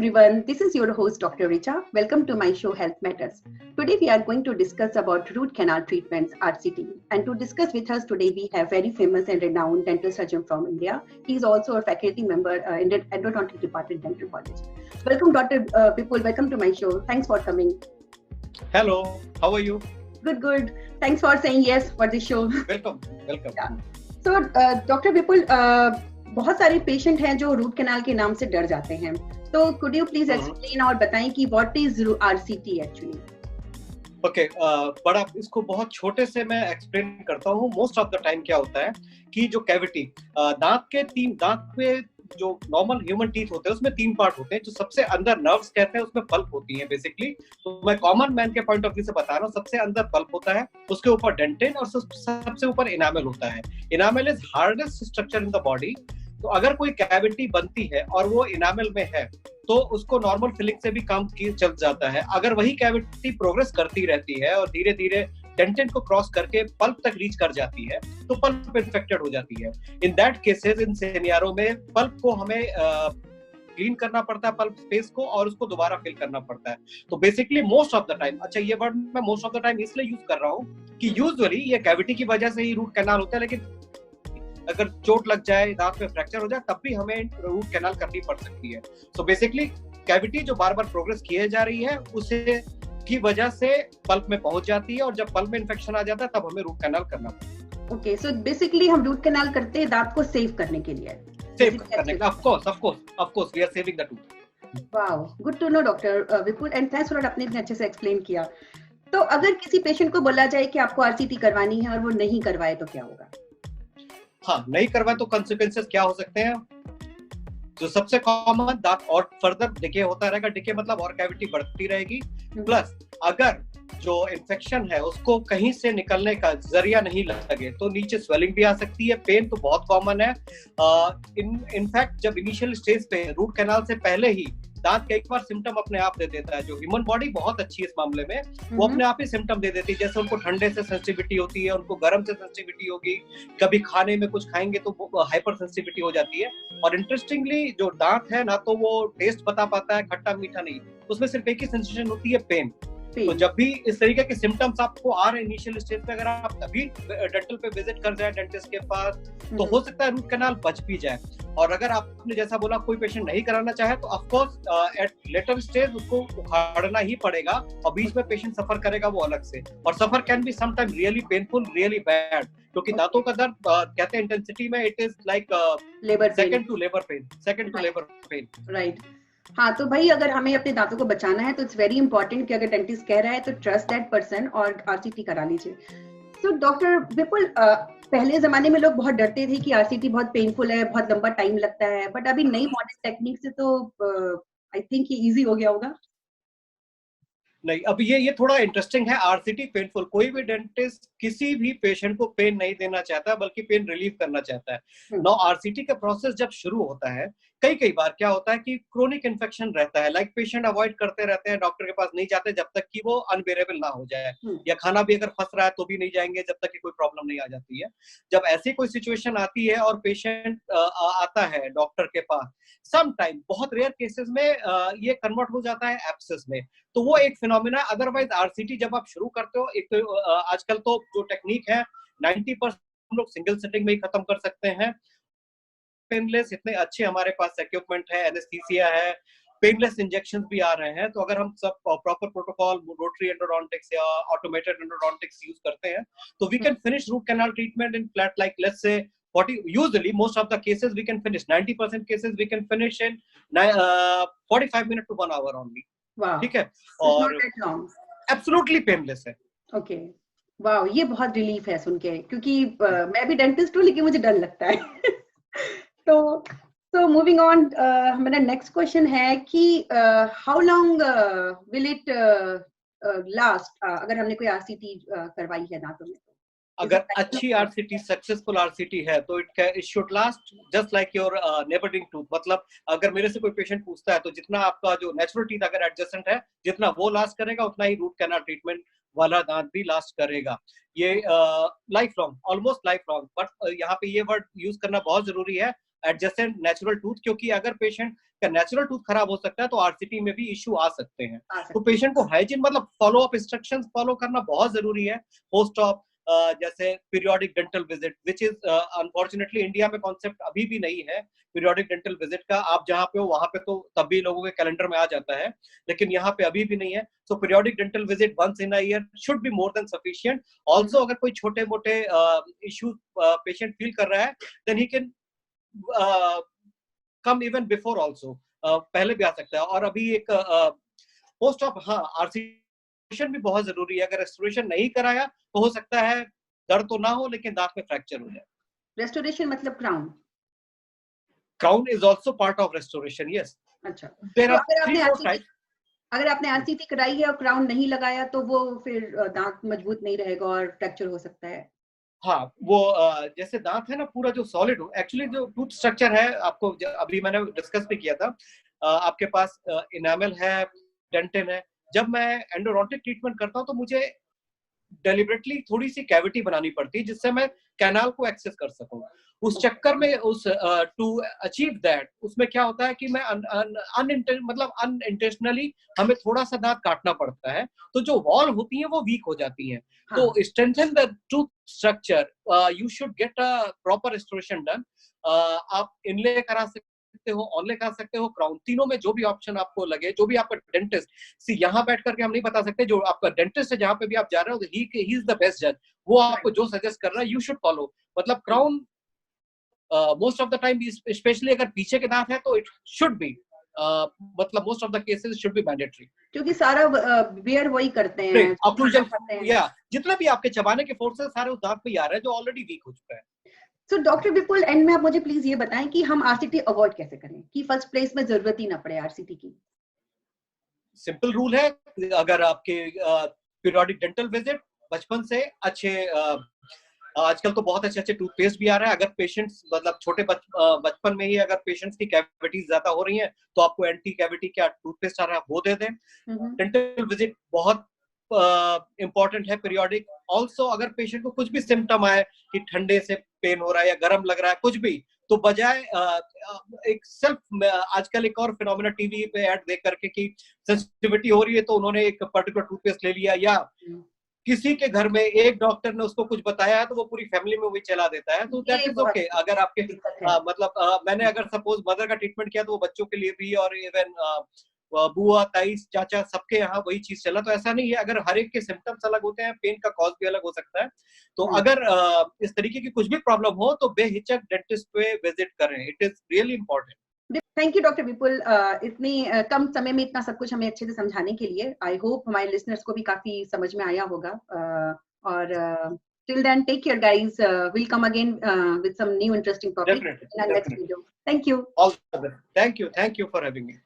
everyone, this is your host Dr. Richa. Welcome to my show Health Matters. Today we are going to discuss about root canal treatments, RCT. And to discuss with us today we have very famous and renowned dental surgeon from India. He is also a faculty member in the Endodontic Department, Dental College. Welcome Dr. Vipul, welcome to my show. Thanks for coming. Hello, how are you? Good. Thanks for saying yes for the show. Welcome. Yeah. So Dr. Vipul, बहुत सारे patient हैं जो root canal के नाम से डर जाते हैं, तो कुड यू प्लीज एक्सप्लेन और बताएं कि what is RCT actually? Okay, बड़ा इसको बहुत छोटे से मैं एक्सप्लेन करता हूँ. मोस्ट ऑफ द टाइम क्या होता है कि जो कैविटी दांत में जो नॉर्मल ह्यूमन टीथ होते हैं उसमें 3 पार्ट होते हैं. जो सबसे अंदर नर्व्स कहते हैं उसमें पल्प होती है बेसिकली. तो मैं कॉमन मैन के पॉइंट ऑफ व्यू से बता रहा हूँ. सबसे अंदर पल्प होता है, उसके ऊपर डेंटिन और सबसे ऊपर इनामेल होता है. Enamel is hardest structure in the body. तो अगर कोई कैविटी बनती है और वो इनामेल में है तो उसको नॉर्मल फिलिंग से भी काम चल जाता है. अगर वही कैविटी प्रोग्रेस करती रहती है और धीरे धीरे डेंटिन को क्रॉस करके पल्प तक रीच कर जाती है तो पल्प इन्फेक्टेड हो जाती है. In that cases, in scenario में पल्प को हमें क्लीन करना पड़ता है, पल्प स्पेस को, और उसको दोबारा फिल करना पड़ता है. तो basically most of the time, अच्छा ये वर्ड मैं मोस्ट ऑफ द टाइम इसलिए यूज कर रहा हूँ कि यूजुअली ये कैविटी की वजह से ही रूट कैनाल होता है, लेकिन अगर चोट लग जाए, दांत में फ्रैक्चर हो जाए, तब भी हमें रूट कैनाल करनी पड़ सकती है. सो बेसिकली कैविटी जो बार बार प्रोग्रेस किए जा रही है उसे की वजह से पल्प में पहुंच जाती है, और जब पल्प में इन्फेक्शन आ जाता है तब हमें रूट कैनाल करना पड़ता है. ओके, सो बेसिकली हम रूट कैनाल करते हैं दांत को सेव करने के लिए. सेव करने का, of course we are saving the tooth. Wow, good to know doctor Vipul, and thanks for आपने इतने अच्छे से एक्सप्लेन किया. तो अगर किसी पेशेंट को बोला जाए कि आपको आरसीटी करवानी है और वो नहीं करवाए तो क्या होगा? हाँ, नहीं करवाए तो कंसिक्वेंसेस क्या हो सकते हैं? जो सबसे कॉमन, दांत और फर्दर डिके होता रहेगा. डिके मतलब और कैविटी बढ़ती रहेगी. प्लस अगर जो इन्फेक्शन है उसको कहीं से निकलने का जरिया नहीं लगे तो नीचे स्वेलिंग भी आ सकती है. पेन तो बहुत कॉमन है. इनफैक्ट जब इनिशियल स्टेज पे रूट कैनाल से पहले ही दांत कई बार सिम्टम अपने आप दे देता है. जो ह्यूमन बॉडी बहुत अच्छी है इस मामले में, वो अपने आप ही सिम्टम दे देती है. जैसे उनको ठंडे से सेंसिटिविटी होती है, उनको गर्म से सेंसिटिविटी होगी, कभी खाने में कुछ खाएंगे तो हाइपर सेंसिटिविटी हो जाती है. और इंटरेस्टिंगली जो दांत है ना, तो वो टेस्ट बता पाता है, खट्टा मीठा नहीं. उसमें सिर्फ एक ही सेंसेशन होती है, पेन. तो जब भी इस तरीके के सिम्टम्स आपको आ रहे हैं इनिशियल स्टेज पे, अगर आप अभी डेंटल पे विजिट कर जाए डेंटिस्ट के पास, तो हो सकता है रूट कैनाल बच भी जाए. और अगर आपने जैसा बोला कोई पेशेंट नहीं कराना चाहे तो of course eight later stage उसको उखाड़ना ही पड़ेगा, और बीच में पेशेंट सफर करेगा वो अलग से. और suffer can be sometime really painful, really bad, क्योंकि दांतों का दर्द कहते हैं इंटेंसिटी में it is like second to labour pain. Right. हाँ, तो भाई अगर हमें अपने दांतों को बचाना है तो इट्स वेरी इंपॉर्टेंट कि अगर डेंटिस्ट कह रहा है तो ट्रस्ट दैट पर्सन और आरसीटी करा लीजिए. सो डॉक्टर विपुल, पहले जमाने में लोग बहुत डरते थे कि आरसीटी बहुत पेनफुल है, बहुत लंबा टाइम लगता है, बट अभी नई मॉडर्न टेक्निक से तो आई थिंक ये इजी हो गया होगा. नहीं, अब ये थोड़ा इंटरेस्टिंग है. आरसीटी पेनफुल, कोई भी डेंटिस्ट किसी भी पेशेंट को पेन नहीं देना चाहता बल्कि पेन रिलीव करना चाहता है. नो, आरसीटी का प्रोसेस जब शुरू होता है, कई बार क्या होता है कि क्रोनिक इन्फेक्शन रहता है, लाइक पेशेंट अवॉइड करते रहते हैं, डॉक्टर के पास नहीं जाते जब तक कि वो अनबेरेबल ना हो जाए, या खाना भी अगर फंस रहा है तो भी नहीं जाएंगे जब तक कि कोई प्रॉब्लम नहीं आ जाती है. जब ऐसी कोई सिचुएशन आती है और पेशेंट आता है डॉक्टर के पास, सम टाइम, बहुत रेयर केसेस में ये कन्वर्ट हो जाता है एब्सेस में. तो वो एक फिनोमिना है. अदरवाइज आरसीटी जब आप शुरू करते हो, एक तो आजकल तो जो टेक्निक है 90% हम लोग सिंगल सेटिंग में ही खत्म कर सकते हैं. पेनलेस इतने अच्छे हमारे पास इक्विपमेंट है, एनेस्थीसिया है, पेनलेस इंजेक्शंस भी आ रहे हैं. तो अगर हम सब प्रॉपर प्रोटोकॉल, रोटरी एंडोडोंटिक्स या ऑटोमेटेड एंडोडोंटिक्स यूज करते हैं, तो we can finish root canal treatment in flat, like let's say 40. usually most of the cases we can finish, 90% cases we can finish in 45 minutes to 1 hour only. Wow. ठीक है, और absolutely painless है. Okay, wow, ये बहुत relief है सुन के, क्योंकि मैं भी डेंटिस्ट हूँ लेकिन मुझे डर लगता है. तो मूविंग ऑन, हमारा नेक्स्ट क्वेश्चन है कि how long will it last अगर हमने कोई आरसीटी करवाई है दांतों में? अगर अच्छी आरसीटी, सक्सेसफुल आरसीटी है तो it should last just like your neighbouring tooth. मतलब अगर मेरे से कोई पेशेंट पूछता है तो जितना आपका जो नेचुरल टीथ अगर एडजस्टेंट है, जितना वो लास्ट करेगा उतना ही रूट कैनाल ट्रीटमेंट वाला दांत भी लास्ट करेगा. ये life long, almost life long. But यहाँ पे ये वर्ड यूज करना बहुत जरूरी है, एडजेसेंट नेचुरल टूथ, क्योंकि अगर पेशेंट का नेचुरल टूथ खराब हो सकता है तो आरसीटी में भी इश्यू आ सकते हैं। तो पेशेंट को हाइजीन मतलब फॉलो अप इंस्ट्रक्शंस फॉलो करना बहुत जरूरी है पोस्ट ऑप, जैसे periodic dental visit, which is unfortunately India में कॉन्सेप्ट अभी भी नहीं है पीरियोडिक डेंटल विजिट का। आप जहाँ पे हो वहां पे तो तब भी लोगों के कैलेंडर में आ जाता है, लेकिन यहाँ पे अभी भी नहीं है। So periodic dental visit once in a year should be more than sufficient. Also अगर कोई छोटे मोटे इश्यूज पेशेंट फील कर रहा है then he can come even before also, पहले भी आ सकता है। और अभी एक पोस्ट ऑफ, हाँ, आरसीटी भी बहुत जरूरी है। अगर रेस्टोरेशन नहीं कराया तो हो सकता है दर्द तो ना हो लेकिन दांत में फ्रैक्चर हो जाए। रेस्टोरेशन मतलब crown? Crown is also part of restoration, yes. अच्छा, देयर आर तो 3-4 टाइप्स। अगर आपने आरसीटी कराई है और क्राउन नहीं लगाया तो वो फिर दांत मजबूत नहीं रहेगा और फ्रैक्चर हो सकता है। हाँ, वो जैसे दांत है ना पूरा जो सॉलिड हो, एक्चुअली जो टूथ स्ट्रक्चर है आपको अभी मैंने डिस्कस भी किया था, आपके पास इनामल है, डेंटिन है। जब मैं एंडोडोंटिक ट्रीटमेंट करता हूँ तो मुझे डेलिबरेटली थोड़ी सी कैविटी बनानी पड़ती है जिससे मैं कैनाल को एक्सेस कर सकूं। उस चक्कर में उस टू अचीव दैट, उसमें क्या होता है कि मैं मतलब अनइंटेंशनली हमें थोड़ा सा दांत काटना पड़ता है, तो जो वॉल होती है वो वीक हो जाती है। हाँ. तो strengthen the tooth structure, you should get a proper restoration done. आप इनले करा सकते हो, ऑनले करा सकते हो, क्राउन, तीनों में जो भी ऑप्शन आपको लगे, जो भी आपका डेंटिस्ट, सी यहाँ बैठ करके हम नहीं बता सकते, जो आपका डेंटिस्ट है जहाँ पे भी आप जा रहे हो, ही इज द बेस्ट जज। वो आपको जो सजेस्ट कर रहा है यू शुड फॉलो। मतलब crown most of the time, specially अगर पीछे के दांत है तो इट शुड बी मतलब most of the cases should be mandatory, क्योंकि सारा बियर वही करते हैं, ऑक्लूजन या जितना भी आपके चबाने के फोर्सेस सारे उस दांत पे ही आ रहे हैं जो ऑलरेडी वीक हो चुका है। So, डॉक्टर विपुल, एंड में आप मुझे प्लीज ये बताएं कि हम आरसीटी अवॉइड कैसे करें कि फर्स्ट प्लेस में जरूरत ही ना पड़े आरसीटी की। सिंपल रूल है, अगर आपके पीरियोडिक डेंटल विजिट बचपन से अच्छे, आजकल तो बहुत अच्छे अच्छे टूथपेस्ट भी आ रहा है। अगर पेशेंट्स मतलब छोटे बचपन में ही अगर पेशेंट्स की कैविटीज ज्यादा हो रही हैं तो आपको एंटी कैविटी क्या टूथपेस्ट आ रहा है वो दे दें। डेंटल विजिट बहुत इंपॉर्टेंट है, पीरियोडिक। ऑल्सो अगर पेशेंट को कुछ भी सिम्टम आए कि ठंडे से पेन हो रहा है या गर्म लग रहा है कुछ भी, तो बजाय एक सेल्फ, आजकल एक और फिनोमेना टीवी पे ऐड देख करके कि सेंसिटिविटी हो रही है तो उन्होंने एक पर्टिकुलर टूथपेस्ट ले लिया, या किसी के घर में एक डॉक्टर ने उसको कुछ बताया है तो वो पूरी फैमिली में वही चला देता है, तो दैट इज ओके। अगर आपके मतलब मैंने अगर सपोज मदर का ट्रीटमेंट किया तो वो बच्चों के लिए भी, और इवन बुआ, ताई, चाचा, सबके यहाँ वही चीज चला। तो ऐसा नहीं है, अगर हर एक के सिम्टम्स अलग होते हैं, पेन का कॉज भी अलग हो सकता है। तो अगर इस तरीके की कुछ भी प्रॉब्लम हो तो बेहिचक डेंटिस्ट पे विजिट करें, it is really important. Thank you doctor Vipul, इतनी कम समय में इतना सब कुछ हमें अच्छे से समझाने के लिए। आई होप हमारे लिसनर्स को भी काफी समझ में आया होगा। और till then, take care guys, we'll come again with some new interesting topic in our next video. Thank you. Thank you for having me.